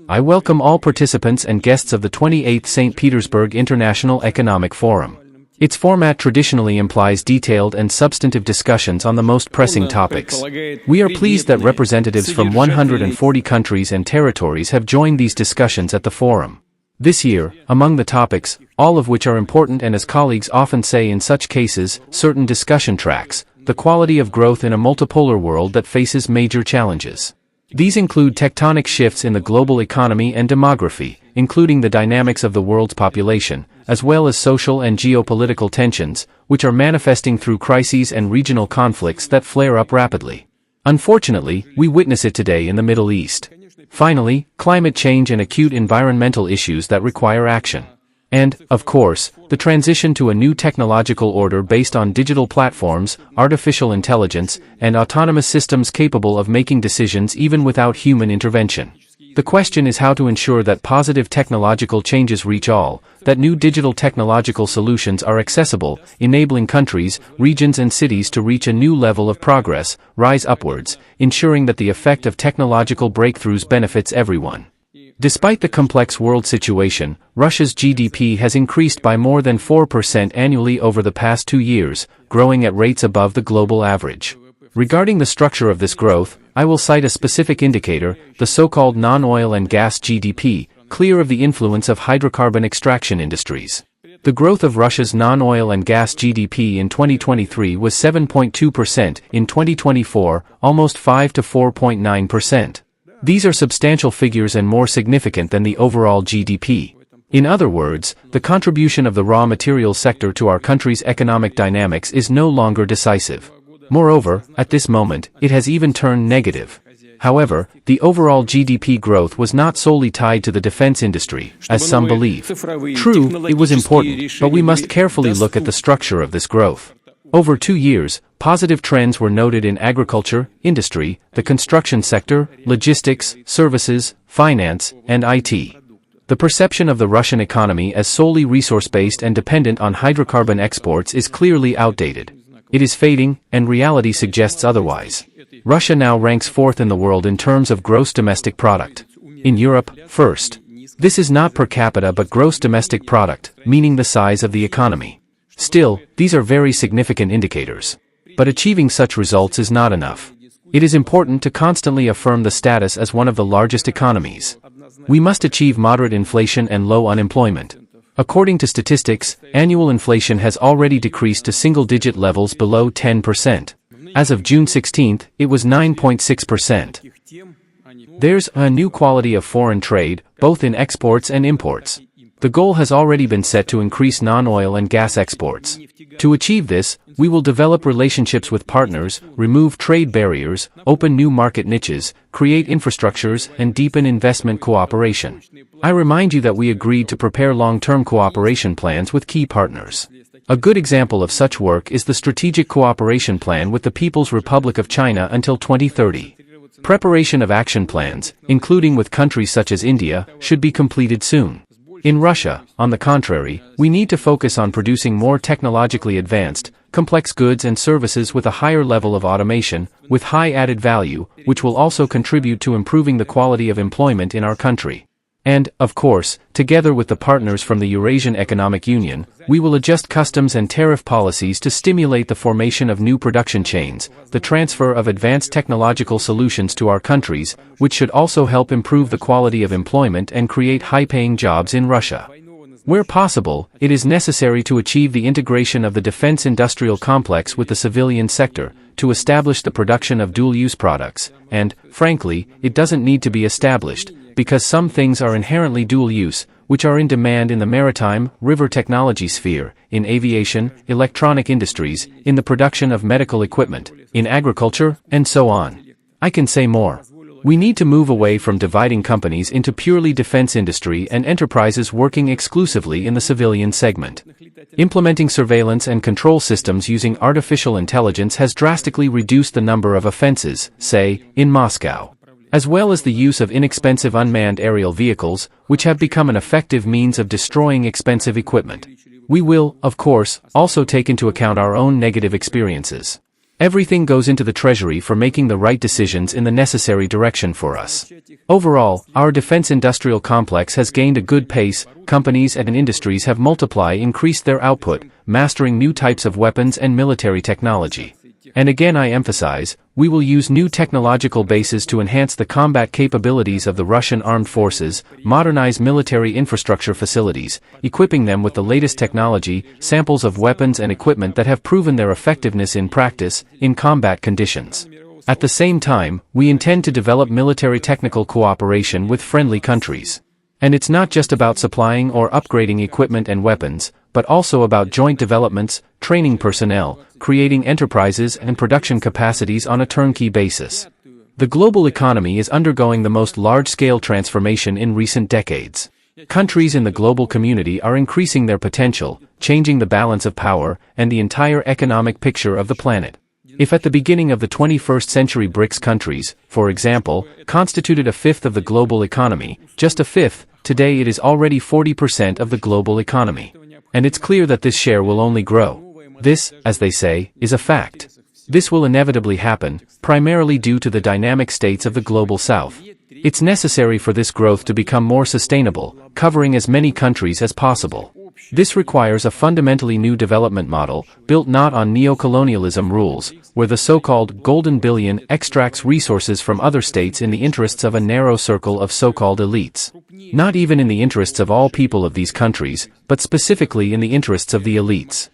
I welcome all participants and guests of the 28th St. Petersburg International Economic Forum. Its format traditionally implies detailed and substantive discussions on the most pressing topics. We are pleased that representatives from 140 countries and territories have joined these discussions at the forum. This year, among the topics, all of which are important and as colleagues often say in such cases, certain discussion tracks, the quality of growth in a multipolar world that faces major challenges. These include tectonic shifts in the global economy and demography, including the dynamics of the world's population, as well as social and geopolitical tensions, which are manifesting through crises and regional conflicts that flare up rapidly. Unfortunately, we witness it today in the Middle East. Finally, climate change and acute environmental issues that require action. And, of course, the transition to a new technological order based on digital platforms, artificial intelligence, and autonomous systems capable of making decisions even without human intervention. The question is how to ensure that positive technological changes reach all, that new digital technological solutions are accessible, enabling countries, regions and cities to reach a new level of progress, rise upwards, ensuring that the effect of technological breakthroughs benefits everyone. Despite the complex world situation, Russia's GDP has increased by more than 4% annually over the past 2 years, growing at rates above the global average. Regarding the structure of this growth, I will cite a specific indicator, the so-called non-oil and gas GDP, clear of the influence of hydrocarbon extraction industries. The growth of Russia's non-oil and gas GDP in 2023 was 7.2%, in 2024, almost 5 to 4.9%. These are substantial figures and more significant than the overall GDP. In other words, the contribution of the raw materials sector to our country's economic dynamics is no longer decisive. Moreover, at this moment, it has even turned negative. However, the overall GDP growth was not solely tied to the defense industry, as some believe. True, it was important, but we must carefully look at the structure of this growth. Over 2 years, positive trends were noted in agriculture, industry, the construction sector, logistics, services, finance, and IT. The perception of the Russian economy as solely resource-based and dependent on hydrocarbon exports is clearly outdated. It is fading, and reality suggests otherwise. Russia now ranks 4th in the world in terms of gross domestic product. In Europe, 1st. This is not per capita but gross domestic product, meaning the size of the economy. Still, these are very significant indicators. But achieving such results is not enough. It is important to constantly affirm the status as one of the largest economies. We must achieve moderate inflation and low unemployment. According to statistics, annual inflation has already decreased to single-digit levels below 10%. As of June 16, it was 9.6%. There's a new quality of foreign trade, both in exports and imports. The goal has already been set to increase non-oil and gas exports. To achieve this, we will develop relationships with partners, remove trade barriers, open new market niches, create infrastructures, and deepen investment cooperation. I remind you that we agreed to prepare long-term cooperation plans with key partners. A good example of such work is the Strategic Cooperation Plan with the People's Republic of China until 2030. Preparation of action plans, including with countries such as India, should be completed soon. In Russia, on the contrary, we need to focus on producing more technologically advanced, complex goods and services with a higher level of automation, with high added value, which will also contribute to improving the quality of employment in our country. And, of course, together with the partners from the Eurasian Economic Union, we will adjust customs and tariff policies to stimulate the formation of new production chains, the transfer of advanced technological solutions to our countries, which should also help improve the quality of employment and create high-paying jobs in Russia. Where possible, it is necessary to achieve the integration of the defense industrial complex with the civilian sector, to establish the production of dual-use products, and, frankly, it doesn't need to be established, because some things are inherently dual-use, which are in demand in the maritime, river technology sphere, in aviation, electronic industries, in the production of medical equipment, in agriculture, and so on. I can say more. We need to move away from dividing companies into purely defense industry and enterprises working exclusively in the civilian segment. Implementing surveillance and control systems using artificial intelligence has drastically reduced the number of offenses, say, in Moscow, as well as the use of inexpensive unmanned aerial vehicles, which have become an effective means of destroying expensive equipment. We will, of course, also take into account our own negative experiences. Everything goes into the treasury for making the right decisions in the necessary direction for us. Overall, our defense industrial complex has gained a good pace. Companies and industries have increased their output, mastering new types of weapons and military technology. And again I emphasize, we will use new technological bases to enhance the combat capabilities of the Russian armed forces, modernize military infrastructure facilities, equipping them with the latest technology, samples of weapons and equipment that have proven their effectiveness in practice, in combat conditions. At the same time, we intend to develop military technical cooperation with friendly countries. And it's not just about supplying or upgrading equipment and weapons, but also about joint developments, training personnel, creating enterprises and production capacities on a turnkey basis. The global economy is undergoing the most large-scale transformation in recent decades. Countries in the global community are increasing their potential, changing the balance of power, and the entire economic picture of the planet. If at the beginning of the 21st century BRICS countries, for example, constituted a fifth of the global economy, just a fifth, today it is already 40% of the global economy. And it's clear that this share will only grow. This, as they say, is a fact. This will inevitably happen, primarily due to the dynamic states of the global south. It's necessary for this growth to become more sustainable, covering as many countries as possible. This requires a fundamentally new development model, built not on neocolonialism rules, where the so-called golden billion extracts resources from other states in the interests of a narrow circle of so-called elites. Not even in the interests of all people of these countries, but specifically in the interests of the elites.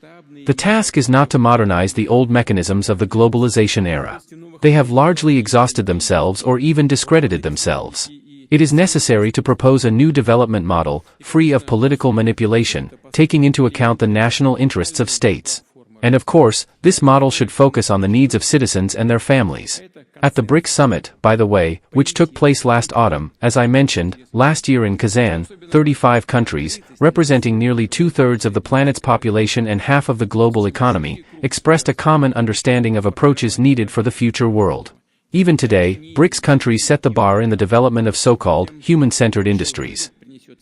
The task is not to modernize the old mechanisms of the globalization era. They have largely exhausted themselves or even discredited themselves. It is necessary to propose a new development model, free of political manipulation, taking into account the national interests of states. And of course, this model should focus on the needs of citizens and their families. At the BRICS summit, by the way, which took place last autumn, as I mentioned, last year in Kazan, 35 countries, representing nearly two-thirds of the planet's population and half of the global economy, expressed a common understanding of approaches needed for the future world. Even today, BRICS countries set the bar in the development of so-called human-centered industries.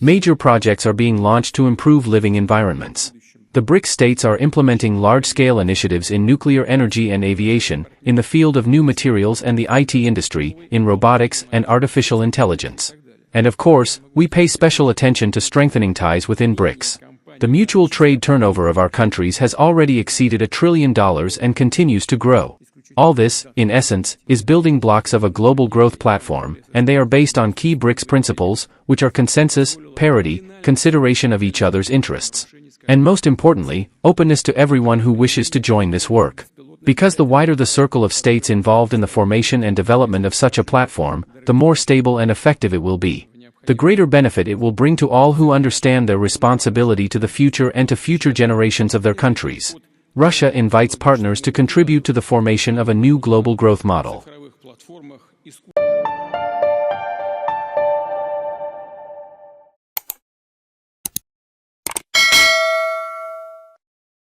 Major projects are being launched to improve living environments. The BRICS states are implementing large-scale initiatives in nuclear energy and aviation, in the field of new materials and the IT industry, in robotics and artificial intelligence. And of course, we pay special attention to strengthening ties within BRICS. The mutual trade turnover of our countries has already exceeded $1 trillion and continues to grow. All this, in essence, is building blocks of a global growth platform, and they are based on key BRICS principles, which are consensus, parity, consideration of each other's interests. And most importantly, openness to everyone who wishes to join this work. Because the wider the circle of states involved in the formation and development of such a platform, the more stable and effective it will be. The greater benefit it will bring to all who understand their responsibility to the future and to future generations of their countries. Russia invites partners to contribute to the formation of a new global growth model.